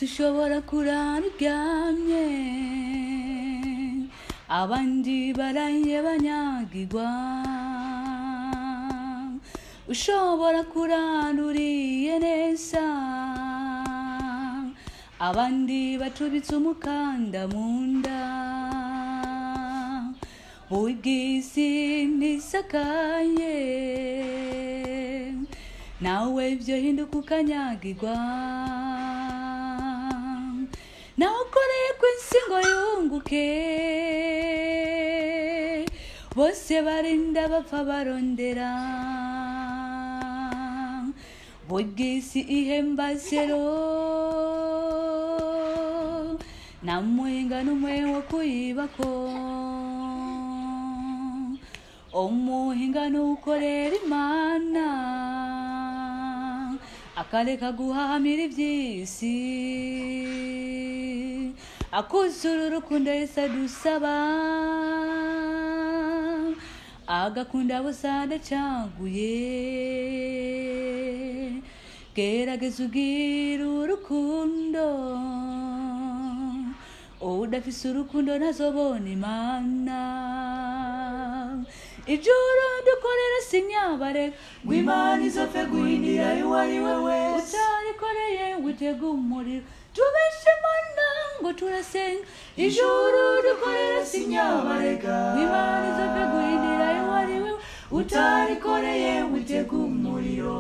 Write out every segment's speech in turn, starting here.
Sushobora kurara uryamye abandi baraye banyagirwa ushobora kurara uriye neza abandi bacubitse umukanda munda bugisi ntisakaye nawe byo hinduka ukanyagirwa nawe ukoreye ku isi ngo yunguke bose barinda bapfa barondera bugisi ihemba zero namuhinga n'umwe wo kuyibako umuhinga n'ukorera imana akareka guhamira iby'isi akuzura urukundo Yesu adusaba agakunda bose adacaguye gerageza ugira urukundo udafise urukundo ntazobona imana ijuru dukorera sinyabareka ngw'imana izopfe guhindira uwo ari we wese utarikoreye witega umuriro tubeshe imana ngo turasenga ijuru dukorera sinyabareka ngw'imana izopfe guhindira uwo ari we utarikoreye witega umuriro.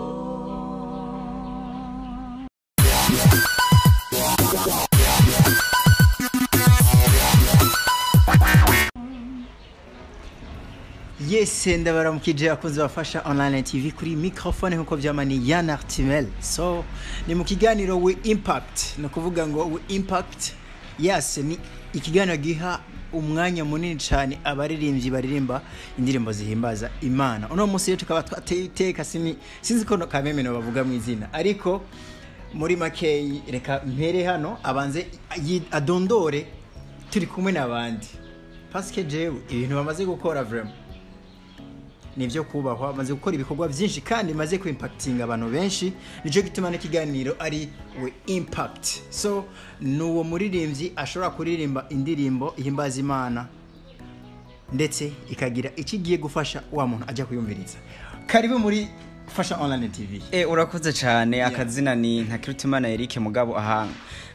Yes, ndabaramukije akunze bafasha online TV kuri microphone nkuko byamani yatumiye. So ni mu kiganiro we impact, no kuvuga ngo we impact. Yes, ni ikiganiro giha umwanya munini cyane abaririmbyi baririmba indirimbo zihimbaza Imana. Uno munsi tukaba twateka sinzi ko kameme no bavuga mu izina, ariko muri make reka mpere hano abanze adondore turi kumwe nabandi. Parce que jewe ibintu bamaze gukora vraiment nivyo kubahwa, maze gukora ibikorwa byinshi kandi maze ku impacting abantu benshi, nico gituma n'ikiganiro ari we impact. So nuwo muririmbyi ashobora kuririmba indirimbo ihimbaza Imana ndetse ikagira ikigiye gufasha wa muntu ajya kuyumviriza. Karibu muri Fasha Online TV. Urakoze cyane. Akazina ni Ntakirutimana Eric Mugabo aha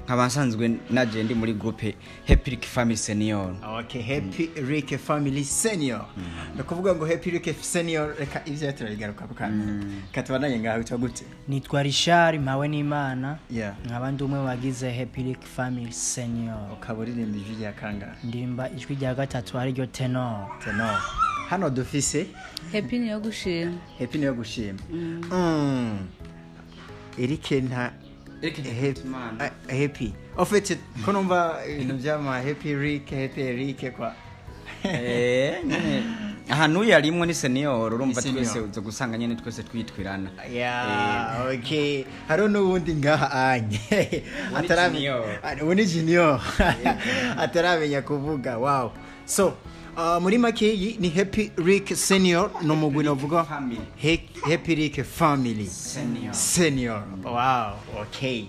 nkabansanzwe naje ndi muri groupe Happy-Ric Family Senior. Okay, Happy-Ric Family Senior. Ndakuvuga ngo Happy-Ric Senior reka ivyo turabigaruka kandi katubandanye ngaho cyo gute. Nitwa Richard Mpawe n'Imana. Yeah. Nkabandi umwe wagize Happy-Ric Family Senior. Ukaburirimba ijwi rya kanga. Ndimba ijwi rya gatatu ari ryo tenor. Tenor. Hano dufise Happy niyo gushima. Happy niyo gushima. Eric nta Happy. En fait, quand on va nous llama Happy-Ric kwa. Ahantu yarimwe ni senior urumva twese uzo gusanga nyene twese twitwirana. Yeah, okay. Haro no wundi ngaha anye. Ataramenya. Woni junior. Ataramenya kuvuga. Wow. So, muri make ni Happy-Ric Senior no mugwi novuga Happy-Ric Family Senior. Wow, okay.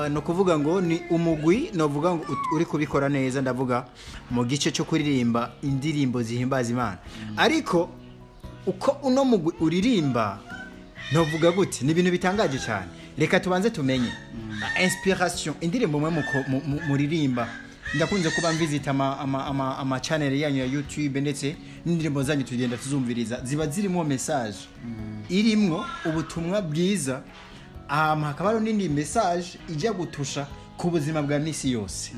No kuvuga ngo ni umugwi novuga ngo uri kubikora neza, ndavuga mu gice cyo kuririmba indirimbo zihimbaza Imana. Ariko uko uno mugwi uririmba novuga gute ni ibintu bitangaje cyane. Reka tubanze tumenye inspiration indirimbo mwe muririmba. Ndakunze kuba mvisita ama channel yanyu ya YouTube ndetse n'indirimbo zanyu tugenda tuzumviriza ziba zirimo message irimwo ubutumwa bwiza, hakaba n'indi message ijya gutusha ku buzima bwa misi yose.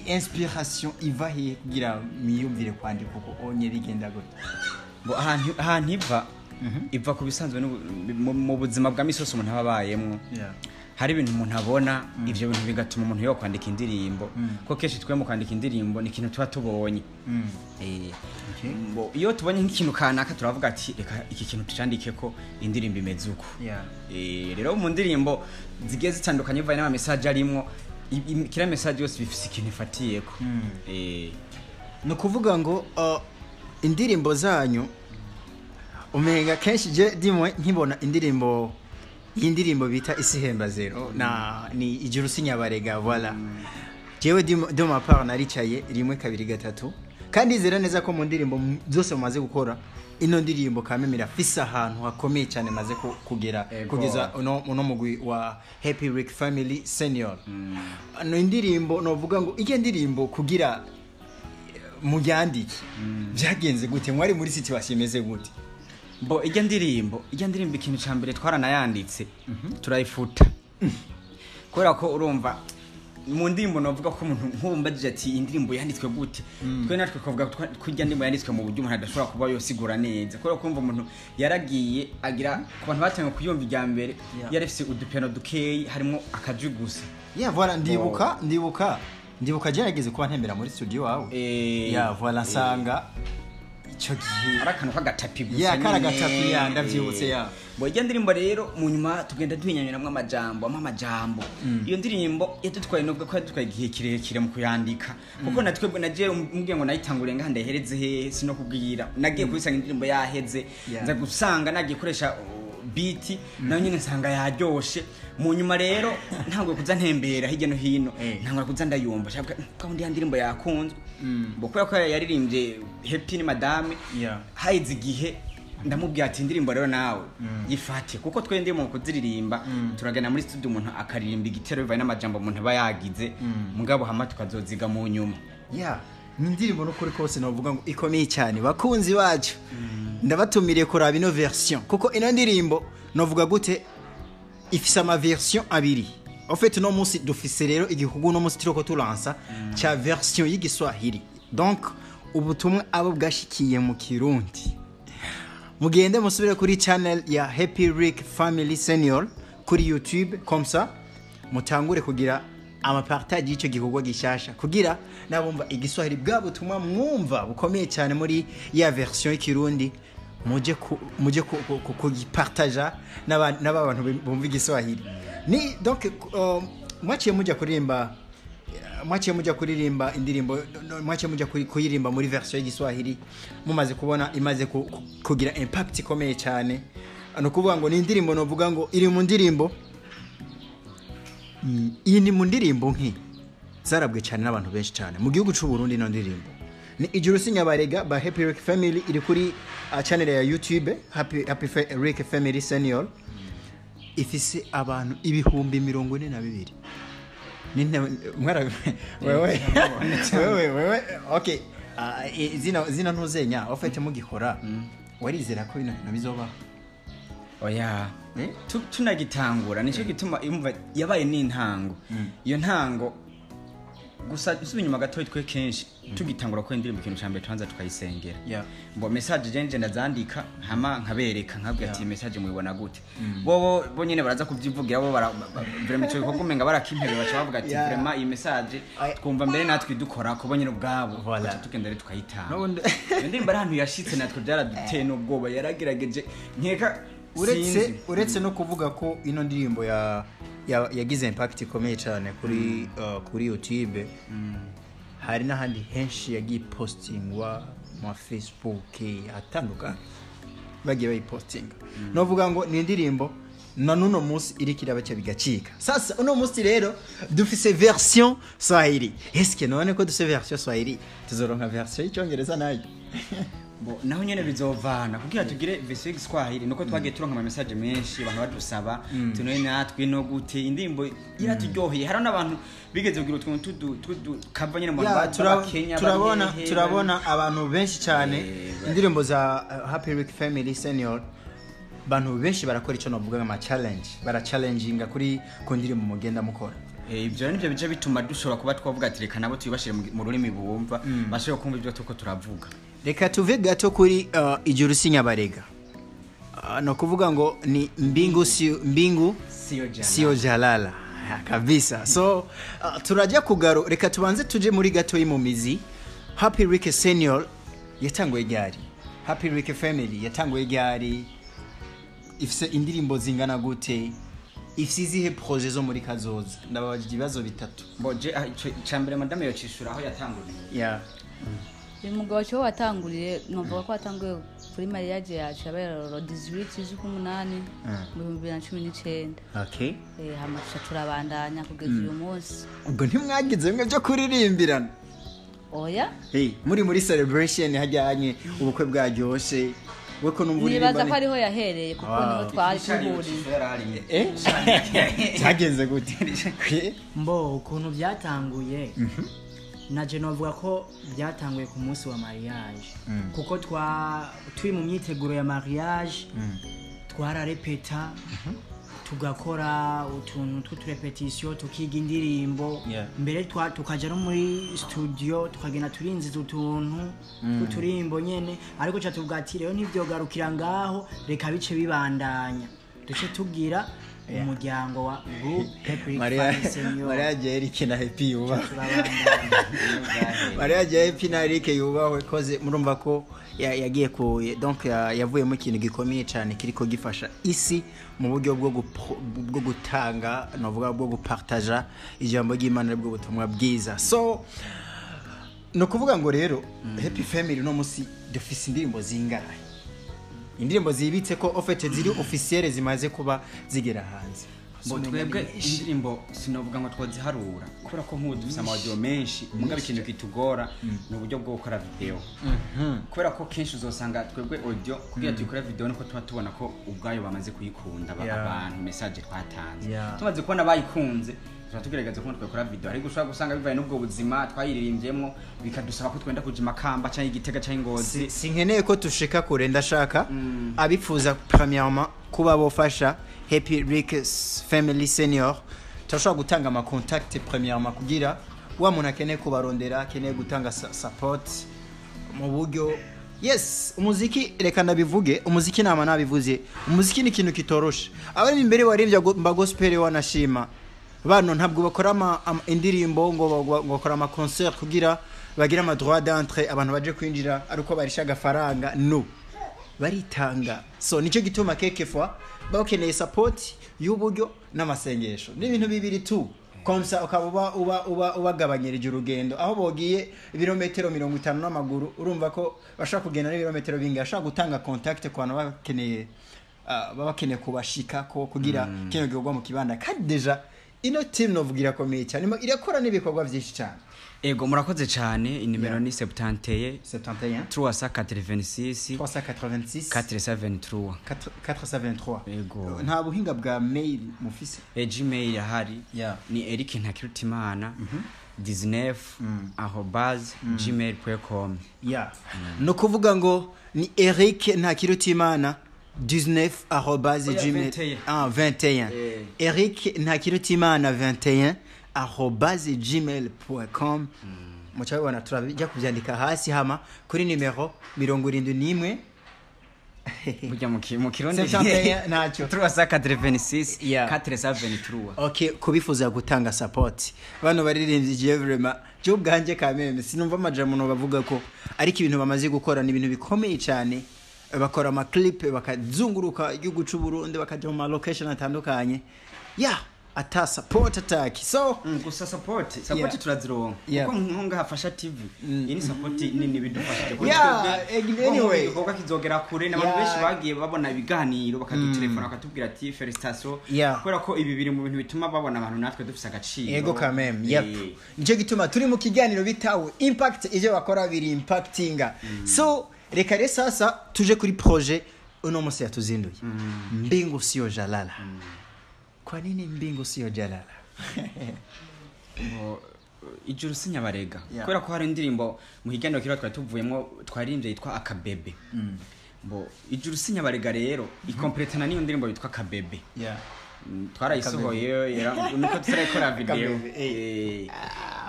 Inspiration iva he kugira miyumvire kwandika uko onye rigenda gute? Ngo ahantu iva ku bisanzwe mu buzima bwa misi yose umuntu ababayemwo. Hari ibintu umuntu abona, ivyo bintu bigatuma umuntu yo kwandika indirimbo. Ko keshi twe mu kwandika indirimbo ni ikintu tuba tubonye. Iyo tubonye nk'ikintu kanaka turavuga ati reka iki kintu tucandike ko indirimbo imeze uko. Rero mu ndirimbo zigiye zitandukanye bivaye n'ama message arimwo, kira message yose bifise ikintu ifatiyeko. No kuvuga ngo indirimbo zanyu umenga kenshi je dimwe nkibona indirimbo iyi ndirimbo bita isihemba zero ni ijuru sinyabarega voilà jewe de ma part naricaye rimwe kabiri gatatu kandi zera neza ko mu ndirimbo zose mumaze gukora ino ndirimbo kamemera fisa ahantu hakomeye cyane maze kugera kugeza uno mugwi wa Happy-Ric Family Senior. No indirimbo novuga ngo ije ndirimbo kugira mujyandiki byagenze gute mwari muri situation imeze gute? Bo ije ndirimbo ikintu cyambere twaranayanditse turayifuta kubera ko urumva mu ndirimbo novuga ko umuntu nkumbajije ati indirimbo yanditswe gute twe natwe kuvuga ko ijya ndimbo yanditswe mu buryo umuntu adashobora kuba yosigura neza kubera ko umuntu yaragiye agira ku bantu batangiye kuyumva ijya mbere yarafise udupeno dukeyi harimo akaji gusa voilà ndibuka gerageze kuba ntembera muri studio wawe voilà sanga ico gihe arakano kagatapi gusa karagatapi ndavyibutse bo ijya ndirimbo rero mu nyuma tugenda duhinyanyuramwe amajambo iyo ndirimbo yatutwaye nubwo ko yatutwaye igihe kirekire mu kuyandika kuko natwebwe nagiye umbwiye ngo nayitangure nga ndahereze he sino kubwira nagiye kubisanga indirimbo yaheze nza gusanga nagiye koresha beat nayo nyine nsanga yaryoshe mu nyuma rero ntabwo kuza ntembera hirya no hino ntabwo kuza ndayumva shaka ko ndi ndirimbo yakunzwe bokora ko yaririmbye Happy ni madame haize igihe ndamubwiye ati indirimbo rero nawe yifate kuko twende mu kuziririmba turagana muri studio umuntu akaririmba igitero bivaye n'amajambo umuntu bayagize mugabo hama tukazoziga mu nyuma ni indirimbo no kuri kose navuga ngo ikomeye cyane bakunzi bacu ndabatumiriye kuraba ino version kuko ino ndirimbo novuga gute ifise ama version abiri en fait no musi dufise rero igihugu no musi tiroko tulansa cha version y'igiswahili donc ubutumwa abo bwashikiye mu Kirundi mugende musubire kuri channel ya Happy-Ric Family Senior kuri YouTube comme ça mutangure kugira amapartage y'icyo gikorwa gishasha kugira nabumva igiswahili bwa butumwa mwumva bukomeye cyane muri ya version y'ikirundi muje kugipartager n'abantu bumva igiswahili ni donc mwaciye mujya kuririmba indirimbo mwaciye mujya kuyirimba muri version y'igiswahili mumaze kubona imaze kugira impact ikomeye cyane ano kuvuga ngo ni indirimbo novuga ngo iri mu ndirimbo iyi ni mu ndirimbo nki zarabwe cyane n'abantu benshi cyane mu gihugu cy'u Burundi no ndirimbo ni ijuru sinyabarega ba Happy-Ric Family iri kuri channel ya YouTube Happy-Ric Family Senior ifise abantu ibihumbi 42 wewe okay zina ntuzenya ofete mugikora warizera ko bino bizoba oya tunagitangura nico gituma imva yabaye n'intango iyo ntango gusa isubinyuma gato twe kenshi tugitangura ko indirimbo ikintu cyambere twanza tukayisengera mbo message jenje ndazandika hama nkabereka nkabwira ati message mubibona gute bo nyene baraza kuvyivugira bo vraiment cyo kokumenga barakimpere bacha bavuga ati vraiment iyi message twumva mbere natwe dukora ko bonyene ubwabo bacha tukendere tukayitanga indirimbo ari ahantu yashitse natwe byaraduteye n'ubwoba yaragerageje nkeka uretse no kuvuga ko ino ndirimbo yagize impact ikomeye cyane kuri YouTube hari n'ahandi henshi yagiye postingwa mu Facebook atanduka bagiye bayipostinga novuga ngo ni indirimbo na nuno munsi iri kiraba bigacika sasa uno munsi rero dufise version Swahili eske none ko dufise version Swahili tuzoronka version y'icyongereza nayo bo naho nyene bizovana kugira tugire version y'Igiswahili nuko twagiye turonka ama message menshi abantu badusaba tunone natwe no gute indimbo iraturyoheye hari n'abantu bigeze kugira tudu kava nyene mu Kenya turabona abantu benshi cyane indirimbo za Happy-Ric Family Senior bantu benshi barakora ico novuga ama challenge barachallenginga kuri ku ndirimbo mugenda mukora ibyo nivyo bije bituma dushobora kuba twavuga ati reka nabo tuyibashire mu rurimi bumva bashobora kumva ibyo tuko turavuga reka tuve gato kuri ijuru sinyabarega no kuvuga ngo ni mbingu sio jalala kabisa so turajya kugaro reka tubanze tuje muri gato y'umumizi Happy-Ric Senior yatanguye ryari Happy-Ric Family yatanguye ryari ifise indirimbo zingana gute ifisizihe projet zo muri kazoza ndababajije ibibazo bitatu boje cyambere madame yocishura aho yatanguriye uyu mugabo cyo watanguriye numva ko watanguye kuri mariage yacu yabaye 18 z'umunani mu 2019. Okay. Hamasha turabandanya kugeza uyu munsi. Ubwo ntimwagize bimwe byo kuririmbirana? Oya? Muri celebration hajyanye ubukwe bwaryoshe. Weko numva nibaza ko ariho yahereye kuko niho twari tuhuriye. Cyagenze gute? Mbo ukuntu byatanguye naje novuga ko byatanguye ku munsi wa mariage kuko twi mu myiteguro ya mariage twararepeta tugakora utuntu tw'uturepetition tukiga indirimbo mbere tukaja no muri studio tukagenda turinziza utuntu tw'uturimbo nyene ariko cha tubwati rero nivyogarukira ngaho reka bice bibandanya duce tugira umuryango wa Group Happy-Ric Family Senior. Mariage Eric na Happy yuba. Mariage Happy na Eric yubaho koze murumva ko yagiye ku donc yavuye mu kintu gikomeye cyane kiriko gifasha isi mu buryo bwo gutanga novuga bwo gupartager ijambo ry'Imana bwo butumwa bwiza. So no kuvuga ngo rero Happy Family no musi dufise indirimbo zingahe? Indirimbo zibitse ko ofete ziri officielle zimaze kuba zigera hanze. Bo twebwe indirimbo sinovuga ngo twoziharura kubera ko nk'ubu dufise amaudio menshi mugabe ikintu kitugora mu buryo bwo gukora video. Kubera ko kenshi uzosanga twebwe audio kugira tuyikora video niko tuba tubona ko ubwayo bamaze kuyikunda abantu message twatanze. Tumaze kubona bayikunze tugerageza ko twakora video ariko ushobora gusanga bivaye n'ubwo buzima twayiririmbyemo bikadusaba ko twenda kujima kamba cyangwa igitega cyangwa ingozi. Sinkeneye ko tushika kure ndashaka abifuza premièrement kuba bofasha Happy-Ric Family Senior tashobora gutanga ama contact premièrement kugira wa muntu akeneye kubarondera akeneye gutanga support mu buryo umuziki reka ndabivuge umuziki nama nabivuze umuziki ni ikintu kitoroshe abari imbere warivya mba gospel wanashima bano ntabwo bakora indirimbo ngo bakora ama concert kugira bagira ama droit d'entrée abantu baje kwinjira ariko barisha gafaranga no baritanga so nicyo gituma quelquefois bakeneye support y'uburyo n'amasengesho n'ibintu bibiri tu komsa ukaba ubagabanyirije urugendo aho bogiye ibirometero 50 n'amaguru urumva ko bashaka kugenda n'ibirometero binga ashaka gutanga contact ku bantu bakeneye kubashika ko kugira kino gihogwa mu kibanda kandi deja ino team novugira komeye cyane irakora n'ibikorwa byinshi cyane. Ego murakoze cyane inimero ni 71 386 473 ego nta buhinga bwa mail mufise Gmail yahari ni Eric Ntakirutimana 19@gmail.com no kuvuga ngo ni Eric Ntakirutimana 19@gmail.com Eric Ntakirutimana 21@gmail.com muchabona turabijya kubyandika hasi hama kuri nimero 71 burya mu kirundi ntacyo 386 okay kubifuza gutanga support bano baririmbye je vraiment cyo bwanje kameme sinumva amajambo no bavuga ko ariko ibintu bamaze gukora ni ibintu bikomeye cyane bakora ama clip bakazunguruka igihugu cy'u Burundi bakaja mu location atandukanye ata support attack so gusa support turazironka kuko nkonga hafasha TV ini support nini bidufashije ko anyway kuko kizogera kure n'abantu benshi bagiye babona ibiganiro bakadutelefona bakatubwira ati felicitation kubera ko ibi biri mu bintu bituma babona abantu natwe dufise agaciro ego kameme nicyo gituma turi mu kiganiro bitawe impact ije bakora biri impactinga so reka rero sasa tuje kuri projet uno munsi yatuzinduye mbingu sio jalala. Kwa nini mbingu sio jalala? Ijuru sinyabarega kubera ko hari indirimbo mu higaniro kira twatuvuyemo twarimbye yitwa akabebe bo ijuru sinyabarega rero ikompletana niyo ndirimbo yitwa akabebe twarayisohoye nuko tutarakora video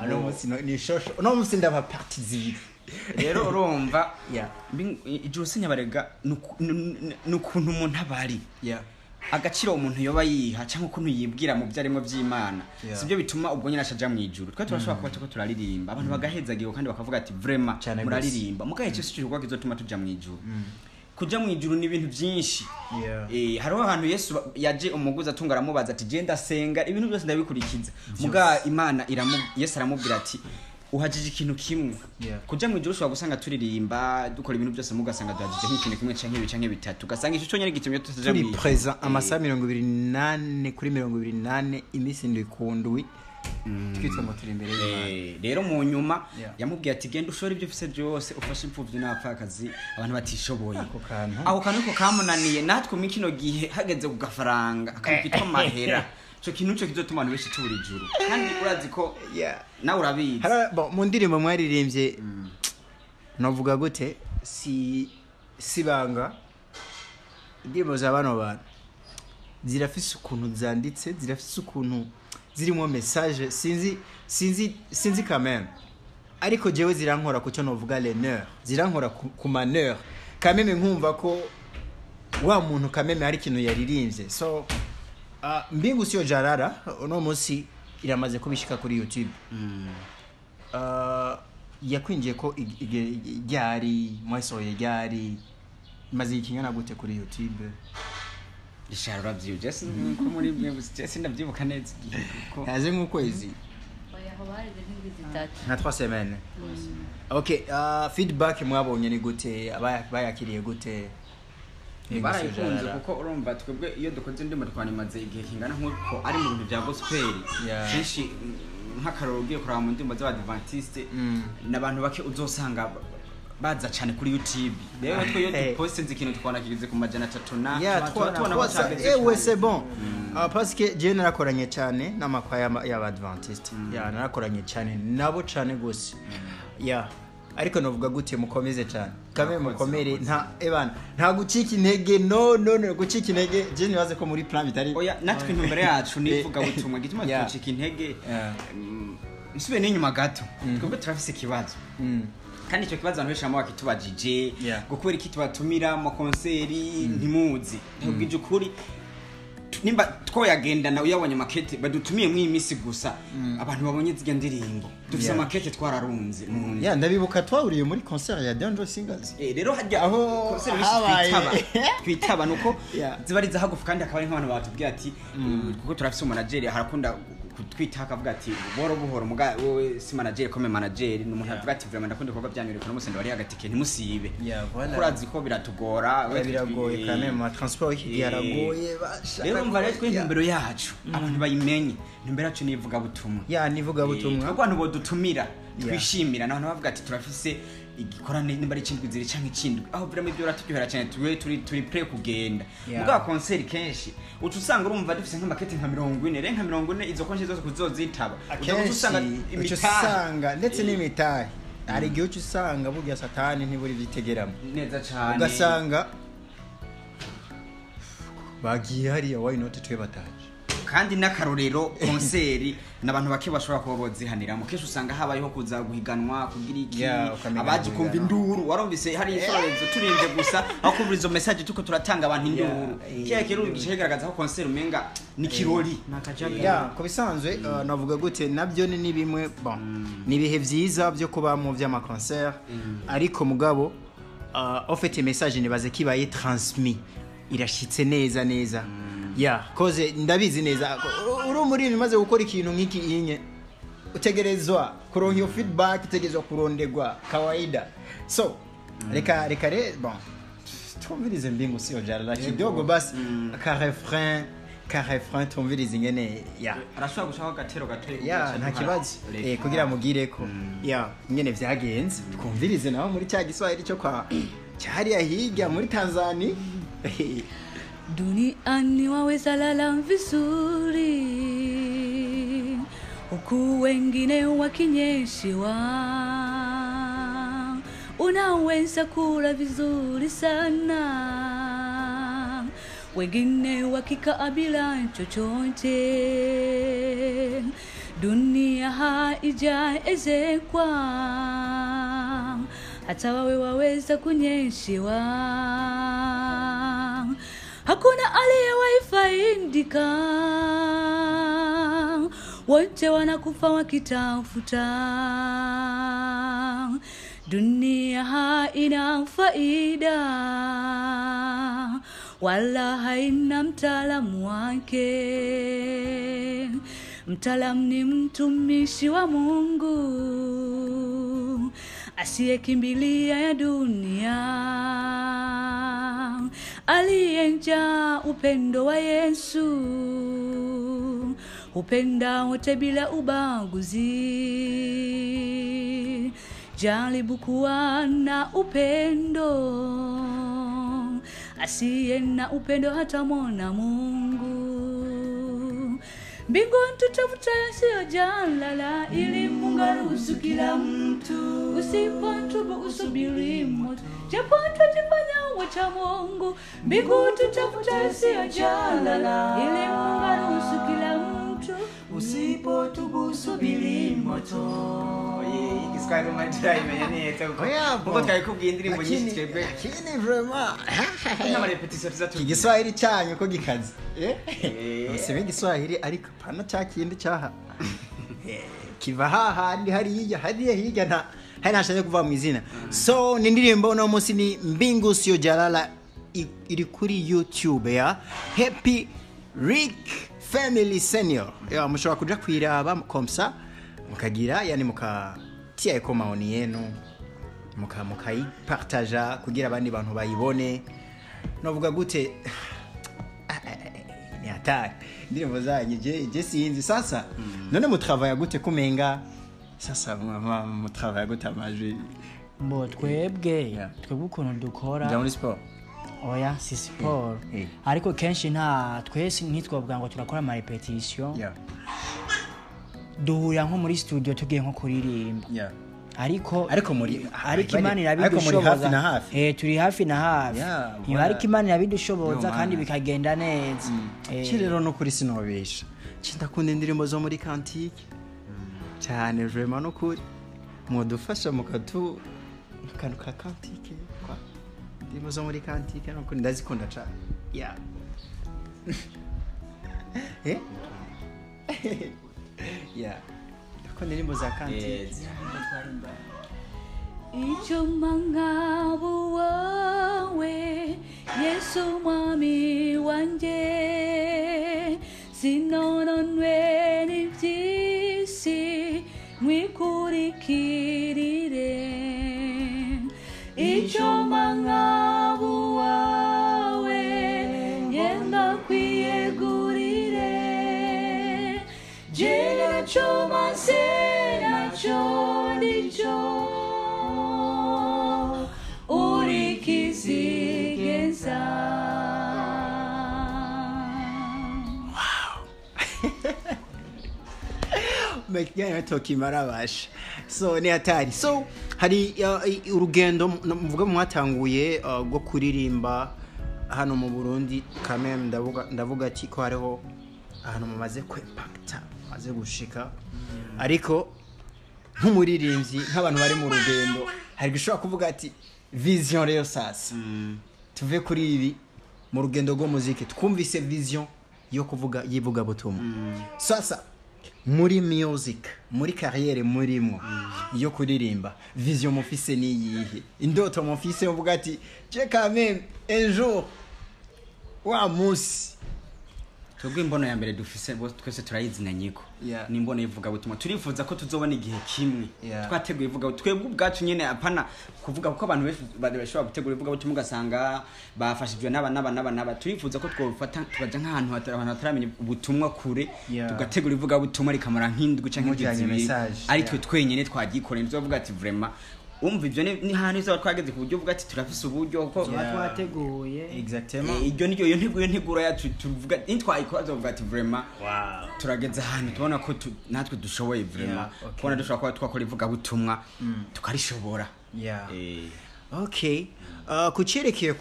no musi ni shosho no musi ndaba parties zibiri rero urumva ijuru sinyabarega nukuntu umuntu abari agaciro umuntu yoba yiha cyangwa ukuntu yibwira mu byarimo by'Imana sibyo bituma ubwo nyine ashaja mu ijuru twa turashobora kuba turaririmba abantu bagahezagiye kandi bakavuga ati vraiment muraririmba mugahe cyo cyo rwako izotuma tuja mu ijuru kuja mu ijuru ni ibintu byinshi hariho ahantu Yesu yaje umuguza atungara mubaza ati je ndasenga ibintu byose ndabikurikiza muga Imana Yesu aramubwira ati uhajije ikintu kimwe kuja mu ijuru ushobora gusanga turirimba dukora ibintu byose mugasanga duhajije nk'ikintu kimwe canke ibiri canke bitatu ugasanga ico cyonyine gitumye tutaja mu turi present amasaha 28 kuri 28 iminsi ndikundwi twitse ngo turi imbere y'Imana. Rero mu nyuma yamubwiye ati genda ushora ibyo ufise byose ufashe impfuvyi n'abapfakazi abantu batishoboye aho kantu ko kamunaniye natwe mu kino gihe hageze ku gafaranga akabitwa mahera cyo kintu cyo kizotuma abantu benshi tubura ijuru kandi urazi ko nawe urabizi mu ndirimbo mwaririmbye novuga gute sibanga indirimbo za bano bantu zirafise ukuntu zanditse zirafise ukuntu zirimo message sinzi quand même ariko jewe zirankora kucyo novuga l'honneur zirankora ku maneur quand même nkumva ko wa muntu quand même hari kintu yaririmbye so mbingu sio jarara uno munsi iramaze kubishika kuri YouTube yakwinjiye ko ryari mwasohoye ryari maze ikingana gute kuri YouTube Rishara byuje ko muri byose ndabyibuka neza ko yaze nk'ukwezi nka 3 semaines okay feedback mwabonye ni gute bayakiriye gute barayikunze kuko urumva twebwe iyo dukoze ndimo twanimaze igihe kingana nk'uko ari mu bintu bya gospel kenshi nk'akaroro ugiye kuraba mu ndimo z'abadventiste n'abantu bake uzosanga baza cyane kuri YouTube rero twe yo duposte ikintu twabona kigize ku majana 3 na tubona ko c'est bon parce que je narakoranye cyane n'amakwaya y'abadventiste narakoranye cyane nabo cyane gose ariko novuga gute mukomeze cyane kame mukomere nta gucika intege no gucika intege je nibaze ko muri plan bitari natwe intumbere yacu nivuga butumwa gituma gucika intege nsube n'inyuma gato twebwe turafise kibazo kandi icyo kibazo abantu benshi bakitubajije gukora iki tubatumira mu konseri ntimuzi ntubwije ukuri nimba twoyagenda nawe yabonye makete badutumiye mu imisi gusa abantu babonye zige ndirimbo dufise makete twararunze ndabibuka twahuriye muri concert ya Danger Singers rero hajya aho concert twitaba nuko zibariza hagufu kandi akaba ari nk'abantu batubwiye ati kuko turafise manager harakunda kutwita akavuga ati buhoro muga wowe si manager comme manager n'umuntu avuga ati vraiment ndakunda ibikorwa byanyu reka n'umusende wari hagatike ntimusibe kurazi ko biratugora biragoye quand même ma transport iki yaragoye rero umva rero twe intumbero yacu abantu bayimenye intumbero yacu nivuga butumwa nivuga butumwa abantu bodutumira twishimira naho bavuga ati turafise igikorane nimba ari ikindwi ziri canke ikindwi aho vraiment ibyo ratubyohera cyane turi pre kugenda muga concert kenshi utusanga urumva dufise nk'amakete nka 40 renka 40 izo konje zose kuzozitaba utusanga imitanga ndetse n'imitahe ari igihe utusanga burya satani ntiburi vitegeramo neza cyane ugasanga bagiye hariya why not twe bataje kandi n'akarorero konseri n'abantu bake bashobora kuba bozihaniramo kesho usanga habayeho kuza guhiganwa kugira iki abaje kumva induru warumvise hari isorezo turinje gusa aho kumva izo message tuko turatanga abantu induru kiya kirungisha kigaragaza aho konseri umenga ni kirori ko bisanzwe navuga gute nabyo ni bimwe ni bihe vyiza byo kuba mu vy'ama concert ariko mugabo ofete message nibaze kibaye transmis irashitse neza koze ndabizi neza uri muri bimaze gukora ikintu nk'iki inye utegerezwa kuronka iyo feedback utegerezwa kurondegwa kawaida so reka tumvirize mbingu sio jara kidogo basi ka refrain tumvirize ingene arashobora gushaka gatero nta kibazo kugira mugire ko ingene vyagenze twumvirize naho muri cya Giswahili cyo kwa cyari hirya muri Tanzania Duniani waweza lala vizuri, huku wengine wakinyeshiwa. Unaweza kula vizuri sana, wengine wakikaa bila chochote. Dunia haijaezekwa, hata wawe waweza kunyeshiwa. Hakuna aliyewahi faidika, wote wanakufa wakitafuta. Dunia haina faida, wala haina mtaalamu wake. Mtaalamu ni mtumishi wa Mungu asiyekimbilia ya dunia, aliyejaa upendo wa Yesu, upenda wote bila ubaguzi. Jaribu kuwa na upendo, asiye na upendo hata mwana Mungu. Mbinguni tutafuta sio jalala, ili Mungu aruhusu kila mtu. Usipotubu usubiri moto, japo tutajifanya wacha Mungu. Mbinguni tutafuta sio jalala, ili Mungu aruhusu kila mtu. Usipotubu usubiri moto. Igiswahili majira imenyaneta kuko twakubwiye indirimbo nyinshi twebwe lakini vraiment na repetition tuzatu igiswahili cyanyu ko gikaze usebe igiswahili ariko pano cyakindi cyaha kiva hahandi hariya hirya nta hari nashaka kuva mu izina. So ni indirimbo no munsi ni Mbingu Sio Jalala, iri kuri YouTube ya Happy-Ric Family Senior. Ya mushobora kuja kwiraba komsa mukagira yani mukatia eko maoni yenu mukayipartaja kugira abandi bantu bayibone. Novuga gute ni hatari ndirimbo zanyu je sinzi sasa none mutravaye gute kumenga sasa mutravaye gute amajwi mbo twebwe ukuntu dukora muri sport oya si sport ariko kenshi nta twese ntitwobwa ngo turakora ama repetition duhurira nko muri studio tugiye nko kuririmba ariko Imana irabidushoboza turi hafi na hafi iyo ariko Imana irabidushoboza kandi bikagenda neza rero no kuri sinobesha ndakunda indirimbo zo muri kantike cyane vraiment no kuri modufasha mukatu kantu ka kantike kwa indirimbo zo muri kantike no kuri ndazikunda cyane ndakunda indirimbo za kantike. Icho mangabu wawe Yesu mwami wanje, sinononwe n'ibyisi mwikurikirire. Icho mangabu wawe yenda kwiyegurire, jena choma sena chondicho mekanya tokimara basha. So ni hatari. So hari urugendo mvuga mwatanguye go kuririmba hano mu Burundi kameme ndavuga ati ko hariho ahantu mumaze kwepakta maze gushika ariko nk'umuririmbyi nk'abantu bari mu rugendo hari gushobora kuvuga ati vision rero sasa tuve kuri ibi mu rugendo rwo muziki twumvise vision yo kuvuga yivuga butumwa sasa muri music muri carrière murimo yo kuririmba vision mufise ni yihe indoto mufise uvuga ati je quand même un jour wa musi Tugwe imbono ya mbere dufise twese turayizinanyiko ni imbono ivuga butumwa turifuza ko tuzobona igihe kimwe twateguye ivuga twebwe ubwacu nyene apana kuvuga kuko abantu bashobora gutegura ivuga butumwa ugasanga bafashijwe n'aba turifuza ko twofata tukaja nk'ahantu abantu bataramenya ubutumwa kure tugategura ivuga butumwa rikamara nk'indwi canke igizibiri ari twe twenyene twagikorera nzovuga ati vraiment umva ivyo ni hantu izo twageze ku buryo vuga ati turafise uburyo ko twateguye exactement iryo niyo nteguro yacu tuvuga intwayikoza vuga ati vraiment turageze ahantu tubona ko natwe dushoboye vraiment kubona dushobora kuba twakora ivuga butumwa tukarishobora okay kucerekeye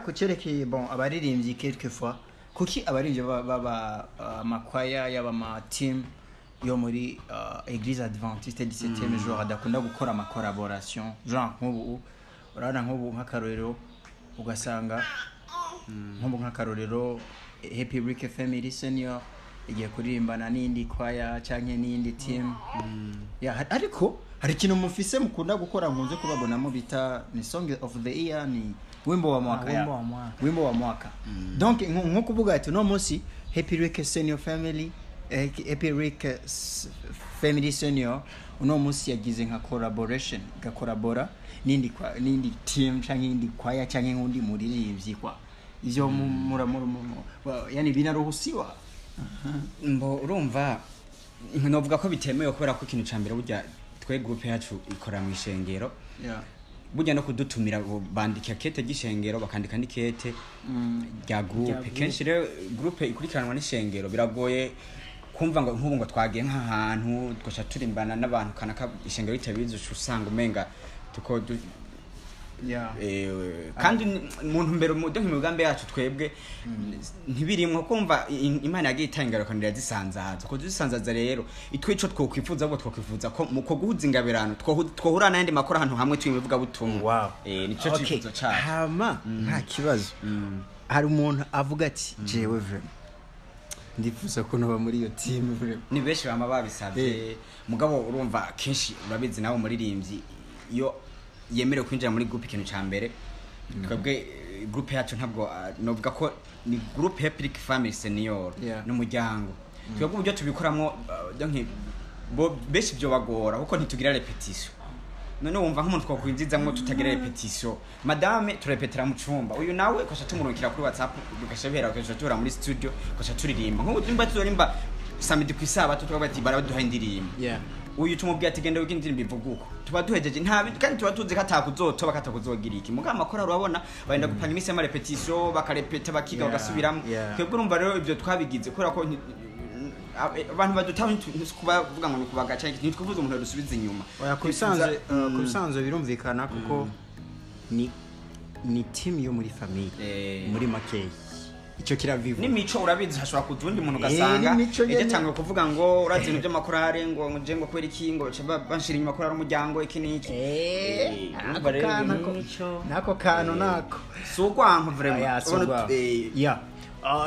kucerekeye bon abaririmbyi quelquefois kuki abaririmbyi baba makwaya yaba ma team yo muri Église Adventiste 17e jour adakunda gukora ama collaboration genre nk'ubu urana nk'ubu nk'akarorero ugasanga nk'ubu nk'akarorero Happy-Ric Family Senior igiye kurimbana n'indi kwaya canke n'indi team ariko hari ikintu mufise mukunda gukora nkunze kubabonamo bita ni song of the year ni wimbo wa mwaka donc nko kuvuga ati no munsi Happy-Ric Senior Family Happy-Ric Family Senior uno munsi yagize nka collaboration gakorabora nindi team canke indi kwaya canke ngundi muririmbyi kwa ivyo yani binaruhusiwa mbo urumva novuga ko bitemewe kubera ko ikintu ca mbere burya twe groupe yacu ikora mu ishengero burya no kudutumira bandika kete gishengero bakandika nikete rya groupe kenshi rero groupe ikurikiranwa n'ishengero biragoye kumva ngo nk'ubu ngo twagiye nk'ahantu twasha turimbana n'abantu kanaka ishengero ritabizi usanga umenga tuko kandi muntu mbere mu migambi yacu twebwe ntibirimwe kumva Imana yagiye itangara kandi yazisanzaza ko dusanzaza rero itwico twokwifuza ngo twokwifuza ko muko guhuza ingabirano twohura n'andi makora ahantu hamwe twibivuga butumwa nico cyifuzo cyane hama nta kibazo hari umuntu avuga ati jewe vraiment ndifuza ko noba muri iyo team vraiment ni benshi bama babisabye mugabo urumva kenshi urabizi nawe muririmbyi iyo yemerewe kwinjira muri groupe ikintu ca mbere twebwe groupe yacu ntabwo novuga ko ni groupe Happy-Ric Family Senior n'umuryango twebwe uburyo tubikoramo donc benshi byo bagora kuko ntitugira repetition none wumva nk'umuntu twakwinjizamwo tutagira repetition madame turepetera mu cumba uyu nawe kwasha tumurukira kuri WhatsApp dukashebera kwasha tura muri studio kwasha turirimba nk'ubu tumba tuzorimba samedi kwisaba tutwabati baraduha indirimbo uyu tumubwiye ati genda wigindira imbivuga uko tuba duhejeje ntabi kandi tuba tuzi katakuzotoba katakuzogira iki muga amakora urabona baenda gupanga iminsi ya repetition bakarepeta bakiga bagasubiramo twebwe urumva rero ibyo twabigize kubera ko abantu badutaho kubavuga ngo nukubaga cyane ntitwifuza umuntu yadusubiza inyuma kubisanzwe birumvikana kuko ni team yo muri famille muri makeyi icyo kiravivu n'imico urabizi hashobora kudundi umuntu gasanga cyangwa kuvuga ngo urazi ibyo makorare ngo nje ngo kwera iki ngo banshira inyuma korara umuryango iki niki nako kano nako sugwanka vraiment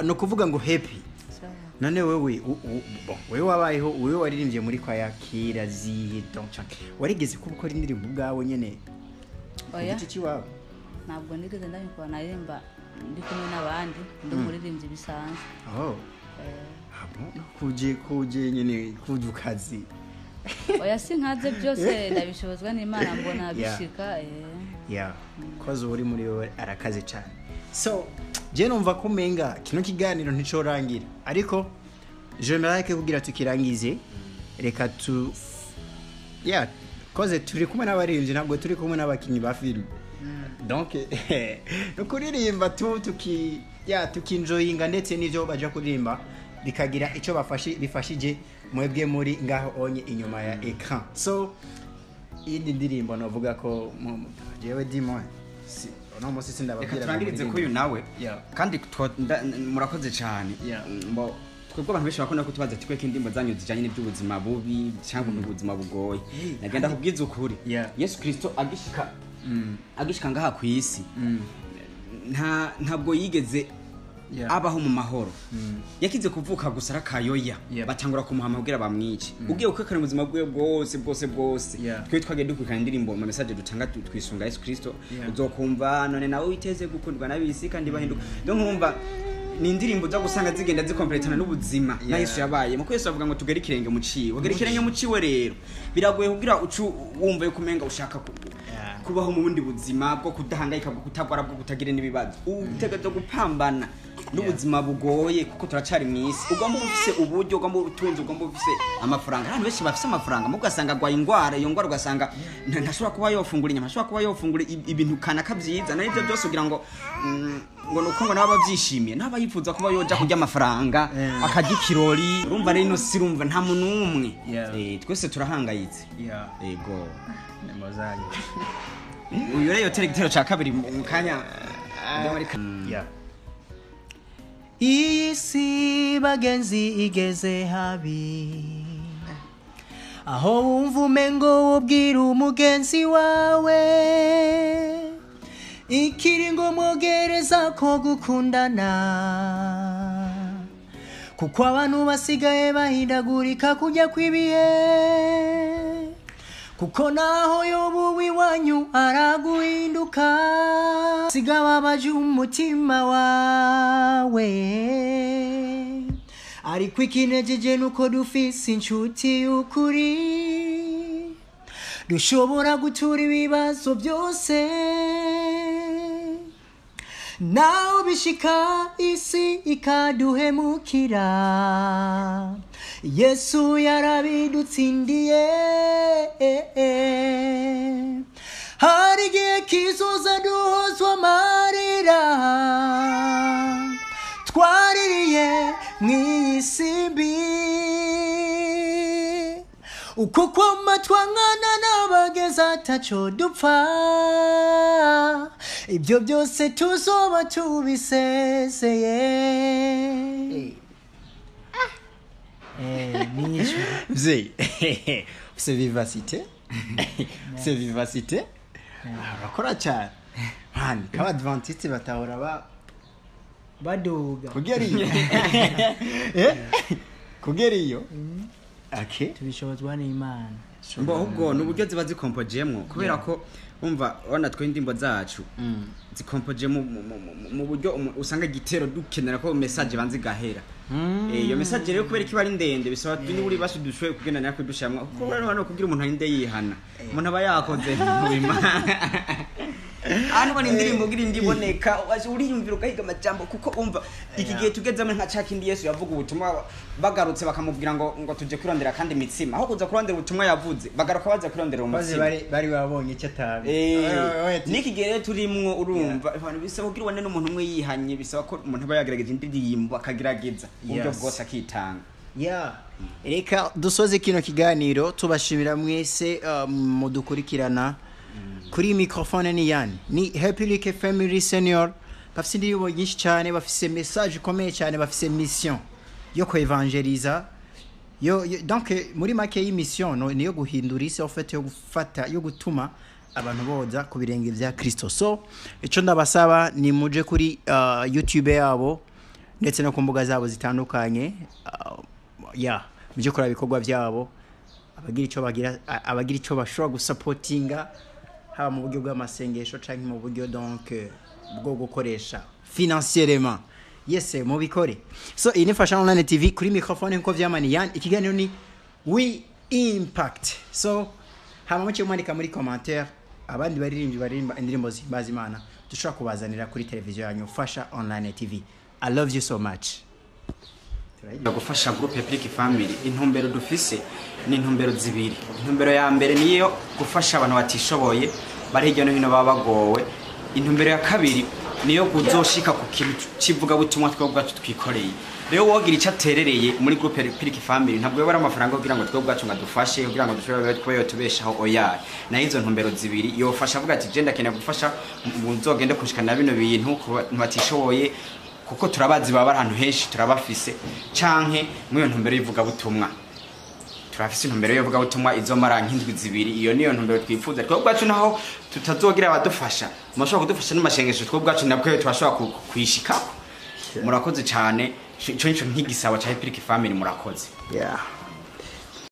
no kuvuga ngo happy none wewe wabayeho wewe waririmbye muri kwa yakira zihe donc warigeze kubukora indirimbo bwawe nyene iki kiwawe ntabwo nigeze ndabikora narimba ndi kumwe n'abandi ndi muririmbyi bisanzwe kuje nyene kujukazi oya sinkaze byose ndabishobozwa n'Imana mbona bishika koze uri muri wowe arakaze cyane so je numva kumenga kino kiganiro nticorangira ariko je merake kugira tukirangize reka tu koze turi kumwe n'abaririmbyi ntabwo turi kumwe n'abakinyi ba film donc no kuririmba tukinjoyinga ndetse n'ivyo baje kuririmba bikagira ico bifashije mwebwe muri ngaho onye inyuma ya écran so iyi ndirimbo navuga ko jewe dimo no musi sindababwira turangirize ko uyu nawe kandi murakoze cyane mbo twebwe abantu benshi bakunda kutubaza ati kweke indimbo zanyu zijanye n'iby'ubuzima bubi cyangwa n'ubuzima bugoye nagenda kubwiza ukuri Yesu Kristo agishika ngaha ku isi ntabwo yigeze abaho mu mahoro yakize kuvuka gusa rakayoya batangura kumuhamabwira bamwice ugiye kwekana ubuzima bwe bwose twe twagenda dukurikana indirimbo mu message dutanga twisunga Yesu Kristo uzokumva none nawe witeze gukundwa nabisi kandi bahinduka donc nkumva ni indirimbo zo gusanga zigenda zikompletana n'ubuzima na Yesu yabaye mu kwese avuga ngo tugere ikirenge mu ciwe ugere ikirenge mu ciwe rero biragoye kugira ucu wumva yo kumenga ushaka kubaho mu bundi buzima bwo kudahangayika bwo kutagwara bwo kutagira nibibazo utegezo gupambana n'ubuzima bugoye kuko turacari mwisi ugomba ufise uburyo ugomba utunze ugomba ufise amafaranga abantu benshi bafise amafaranga mugasanga gwa ingwara iyo ngwara ugasanga ntashobora kuba yofungura inyama ntashobora kuba yofungura ibintu kanaka byiza na ivyo byose kugira ngo nuko ngo naba byishimiye naba yifuza kuba yoja kurya amafaranga akajya ikirori urumva rero sirumva nta muntu umwe twese turahangayitse yego nemozanye uyu rero teregitero ca kabiri mu kanya iyi si bagenzi igeze habi aho wumva umengo ubwira umugenzi wawe ikiringo mugereza ko gukundana kuko abantu basigaye bahindagurika kujya kwibihe kuko naho yobu iwanyu araguhinduka siga babaje umutima wawe ariko ikinejeje nuko dufise inshuti y'ukuri dushobora gutura ibibazo byose naho bishika isi ikaduhemukira Yesu yarabidutsindiye hari igihe kizoza duhozwa amarira twaririye mw'isi mbi uko kwama twangana n'abageza ataco dupfa ibyo byose tuzoba tubisezeye nisho mzee c'est vivacité c'est vivacité urakora cyane man k'abadventiste batahora baduga kugera iyo okay tubishobozwa n'Imana mbo ahubwo n'uburyo ziba zikompojemwo kubera ko umva wana twe indimbo zacu zikompoje mu buryo usanga igitero dukenera ko message banze gahera iyo message rero kubera kiba ari ndende bisaba tuni basu dushoye kugenda nako dushamwa kuko hano kugira umuntu arinde yihana umuntu aba yakoze mubima bani indirimbo gira ndiboneka uriyumvira ugahiga amajambo kuko umva iki gihe tugezemo nka cakindi Yesu yavuga ubutumwa bagarutse bakamubwira ngo tuje kurondera kandi imitsima aho kuza kurondera ubutumwa yavuze bagaruka baza kurondera umutsima bari babonye icyo atabi niki gihe turimwo urumva abantu bisaba kugira wane n'umuntu umwe yihanye bisaba ko umuntu aba yagerageje indirimbo akagerageza uburyo bwose akitanga reka dusoze kino kiganiro tubashimira mwese mudukurikirana kuri microphone ni yani ni Happy-Ric Family Senior bafise indirimbo nyinshi cyane bafise message ikomeye cyane bafise mission yo ko evangeliza donc muri make yi mission niyo guhindura isi ofete yo gufata yo gutuma abantu boza ku birenge vya Kristo so ico ndabasaba ni muje kuri YouTube yabo ndetse no ku mbuga zabo zitandukanye muje kora ibikorwa byabo abagira ico bashobora gusupportinga haba mu buryo bw'amasengesho canke mu buryo donc bwo gukoresha financièrement mubikore so iyi ni Fasha Online TV kuri microphone nko vyamani yan ikiganiro ni we impact so hama mucyo mwandika muri commentaire abandi barimba indirimbo zimbaza Imana dushobora kubazanira kuri televiziyo yanyu Fasha Online TV. I love you so much. Gufasha group Happy-Ric Family intumbero dufise ni intumbero zibiri. Intumbero ya mbere niyo gufasha abantu batishoboye bari hirya no hino baba bagowe. Intumbero ya kabiri niyo kuzoshika ku kintu kivuga butumwa twebwacu twikoreye. Rero wogira icyo aterereye muri group Happy-Ric Family ntabwo yabara amafaranga kugira ngo twebwacu ngadufashe kugira ngo dushobore kuba tubeshaho oya. Na izo ntumbero zibiri yofasha avuga ati genda keneye gufasha muzogende kushikana bino bintu ku batishoboye kuko turabazi baba ahantu henshi turabafise canke mu ntumbero yivuga butumwa turafise intumbero yivuga butumwa izo mara nk'indwi zibiri iyo niyo ntumbero twifuza twebwacu naho tutazogira abadufasha mashobora kudufasha n'amashengesho twebwacu nabwo twashobora kwishika murakoze cyane cyo nk'igisabo cya Happy-Ric Family murakoze